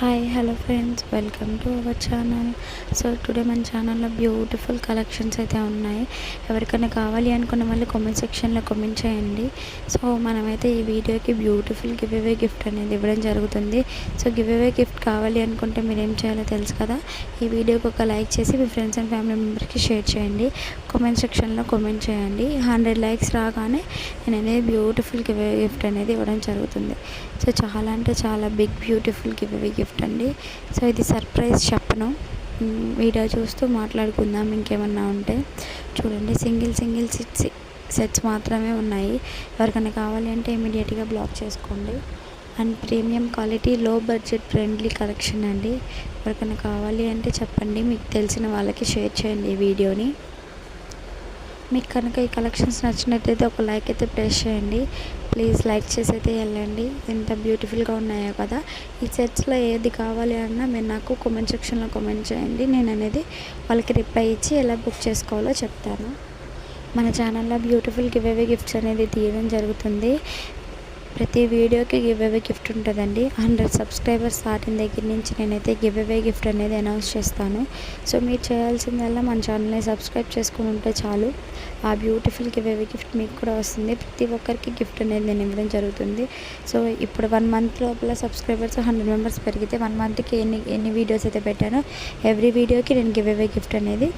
Hi hello friends, welcome to our channel. So today మన ఛానల్లో beautiful collections అయితే ఉన్నాయి. ఎవరికైనా కావాలి అనుకున్న వాళ్ళు కామెంట్ సెక్షన్లో కామెంట్ చేయండి. సో మనమైతే ఈ వీడియోకి బ్యూటిఫుల్ గివ్ అవే గిఫ్ట్ అనేది ఇవ్వడం జరుగుతుంది. సో గివ్ అవే గిఫ్ట్ కావాలి అనుకుంటే మీరు ఏం చేయాలో తెలుసు కదా. ఈ వీడియోకి ఒక లైక్ చేసి మీ ఫ్రెండ్స్ అండ్ ఫ్యామిలీ మెంబర్స్కి షేర్ చేయండి. కామెంట్ సెక్షన్లో కామెంట్ చేయండి. 100 లైక్స్ రాగానే నేను అనేది బ్యూటిఫుల్ గివ్ అవే గిఫ్ట్ అనేది ఇవ్వడం జరుగుతుంది. సో చాలా అంటే చాలా big beautiful giveaway gift అండి. సో ఇది సర్ప్రైజ్ చెప్పను, వీడియో చూస్తూ మాట్లాడుకుందాం. ఇంకేమన్నా ఉంటే చూడండి. సింగిల్ సెట్స్ మాత్రమే ఉన్నాయి. ఎవరికైనా కావాలి అంటే ఇమీడియట్గా బ్లాక్ చేసుకోండి. అండ్ ప్రీమియం క్వాలిటీ లో బడ్జెట్ ఫ్రెండ్లీ కలెక్షన్ అండి. ఎవరికైనా కావాలి అంటే చెప్పండి, మీకు తెలిసిన వాళ్ళకి షేర్ చేయండి ఈ వీడియోని. మీకు కనుక ఈ కలెక్షన్స్ నచ్చినట్టయితే ఒక లైక్ అయితే ప్రెస్ చేయండి. ప్లీజ్ లైక్ చేసి అయితే వెళ్ళండి. ఎంత బ్యూటిఫుల్గా ఉన్నాయో కదా. ఈ సెట్స్లో ఏది కావాలి అన్నా మీరు నాకు కామెంట్ సెక్షన్లో కామెంట్ చేయండి. నేను అనేది వాళ్ళకి రిప్లై ఇచ్చి ఎలా బుక్ చేసుకోవాలో చెప్తాను. మన ఛానల్లో బ్యూటిఫుల్ గివ్ అవే గిఫ్ట్స్ అనేది తీయడం జరుగుతుంది. ప్రతి వీడియోకి గివ్ అవే గిఫ్ట్ ఉంటుందండి. 100 సబ్స్క్రైబర్స్ దాటిన దగ్గర నుంచి నేనైతే గివ్ అవే గిఫ్ట్ అనేది అనౌన్స్ చేస్తాను. సో మీరు చేయాల్సిందల్లా మన ఛానల్ని సబ్స్క్రైబ్ చేసుకుని ఉంటే చాలు. ఆ బ్యూటిఫుల్ గివ్ అవే గిఫ్ట్ మీకు కూడా వస్తుంది. ప్రతి ఒక్కరికి గిఫ్ట్ అనేది నేను ఇవ్వడం జరుగుతుంది. సో ఇప్పుడు 1 మంత్ లోపల సబ్స్క్రైబర్స్ 100 మెంబర్స్ పెరిగితే 1 మంత్కి ఎన్ని వీడియోస్ అయితే పెట్టానో ఎవ్రీ వీడియోకి నేను గివ్ అవే గిఫ్ట్ అనేది